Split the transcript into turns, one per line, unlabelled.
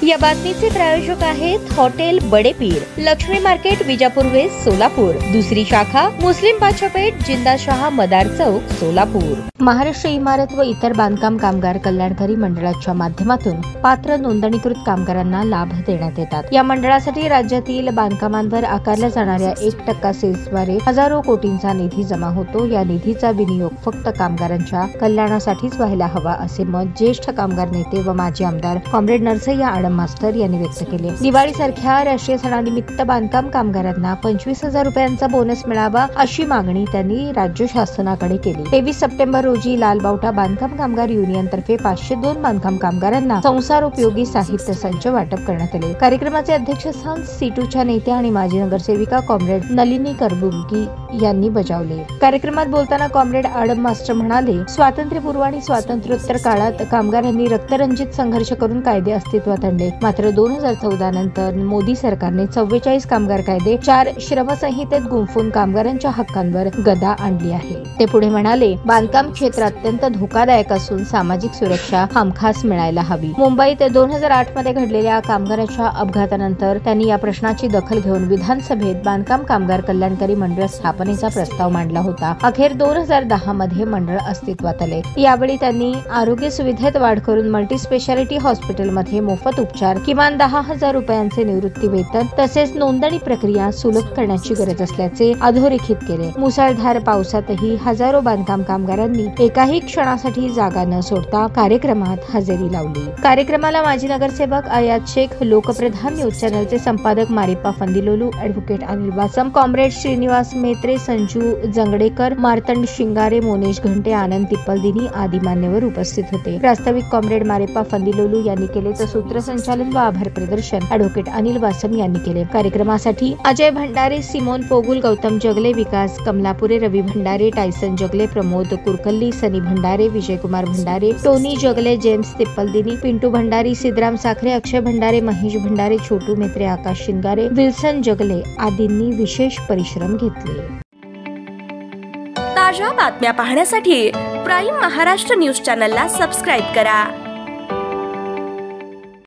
या बातमीचे प्रायोजक आहेत hotel Badepir, Laxmi market, Vijapur west, Solapur. दुसरी शाखा मुस्लिम बादशाहपेठ, जिंदाशाह मदार चौक, सोलापूर। महाराष्ट्र इमारत व इतर बांधकाम कामगार कल्याणकारी मंडळाच्या माध्यमातून पात्र नोंदणीकृत कामगारांना लाभ देण्यात येतात। या मंडळासाठी राज्यातील बांधकामांवर आकारल्या जाणाऱ्या 1% सेसद्वारे हजारो कोटींचा निधी जमा होतो। या निधीचा विनियोग फक्त कामगारांच्या कल्याणासाठीच व्हायला हवा असे मत ज्येष्ठ कामगार नेते व माजी आमदार कॉम्रेड नरसय्या आडम मास्टर यांनी व्यक्त केले। दिवाळीसारख्या राष्ट्रीय सणानिमित्त बांधकाम कामगारांना 25,000 रुपयांचा बोनस मिळावा अशी मागणी त्यांनी राज्य शासनाकडे केली। 23 सप्टेंबर रोजी लालबावटा बांधकाम कामगार युनियन तर्फे 502 बांधकाम कामगारांना संसारोपयोगी साहित्य संच वाटप करण्यात आले। कार्यक्रमाचे अध्यक्षस्थान सीटूच्या नेत्या आणि माजी नगरसेविका कॉम्रेड नलिनी करबुर्गी यांनी बजावले। कार्यक्रमात बोलताना कॉम्रेड आडम मास्टर म्हणाले, स्वातंत्र्यपूर्व आणि स्वातंत्र्योत्तर काळात कामगारांनी रक्तरंजित संघर्ष करून कायदे अस्तित्वात आणले। मात्र 2014 नंतर मोदी सरकारने 44 कामगार कायदे, 4 श्रमसंहितेत गुंफून कामगारांच्या हक्कांवर गदा आणली आहे। ते पुढे म्हणाले, बांधकाम क्षेत्र अत्यंत धोकादायक असून सामाजिक सुरक्षा हमखास मिळायला हवी। मुंबईत 2008 मध्ये घडलेल्या कामगाराच्या अपघातानंतर त्यांनी या प्रश्नाची दखल घेऊन विधानसभेत बांधकाम कामगार कल्याणकारी मंडळ स्थापनेचा प्रस्ताव मांडला होता। अखेर 2010 मध्ये मंडळ अस्तित्वात आले। यावेळी त्यांनी आरोग्य सुविधेत वाढ करून मल्टी स्पेशालिटी हॉस्पिटलमध्ये मोफत उपचार, किमान 10,000 रुपयांचे निवृत्ती वेतन तसेच नोंदणी प्रक्रिया सुलभ करण्याची गरज असल्याचे अधोरेखित केले। मुसळधार पावसातही हजारो बांधकाम कामगारांनी एकाही क्षणासाठी जागा न सोडता कार्यक्रमात हजेरी लावली। कार्यक्रमाला माजी नगरसेवक अयाज शेख, लोकप्रधान न्यूज चॅनलचे संपादक मारिप्पा फंदिलोलू, ॲडव्होकेट अनिल वासम, कॉम्रेड श्रीनिवास मेत्रे, संजू जंगडेकर, मार्तंड शिंगारे, मोनेश घंटे, आनंद तिप्पलदिनी आदी मान्यवर उपस्थित होते। प्रास्ताविक कॉम्रेड मारिप्पा फंदिलोलू यांनी केले तर सूत्रसंचालन व आभार प्रदर्शन ॲडव्होकेट अनिल वासम यांनी केले। कार्यक्रमासाठी अजय भंडारे, सिमोन पोगुल, गौतम जगले, विकास कमलापुरे, रवी भंडारे, टायसन जगले, प्रमोद कुरकल्ली, सनी भंडारे, विजयकुमार भंडारे, टोनी जगले, जेम्स तिप्पलदिनी, पिंटू भंडारी, सिद्धराम साखरे, अक्षय भंडारे, महेश भंडारे, छोटू मेत्रे, आकाश शिंगारे, विल्सन जगले आदींनी विशेष परिश्रम घेतले।
ताज्या बातम्या पाहण्यासाठी प्राईम महाराष्ट्र न्यूज चॅनलला सबस्क्राईब करा।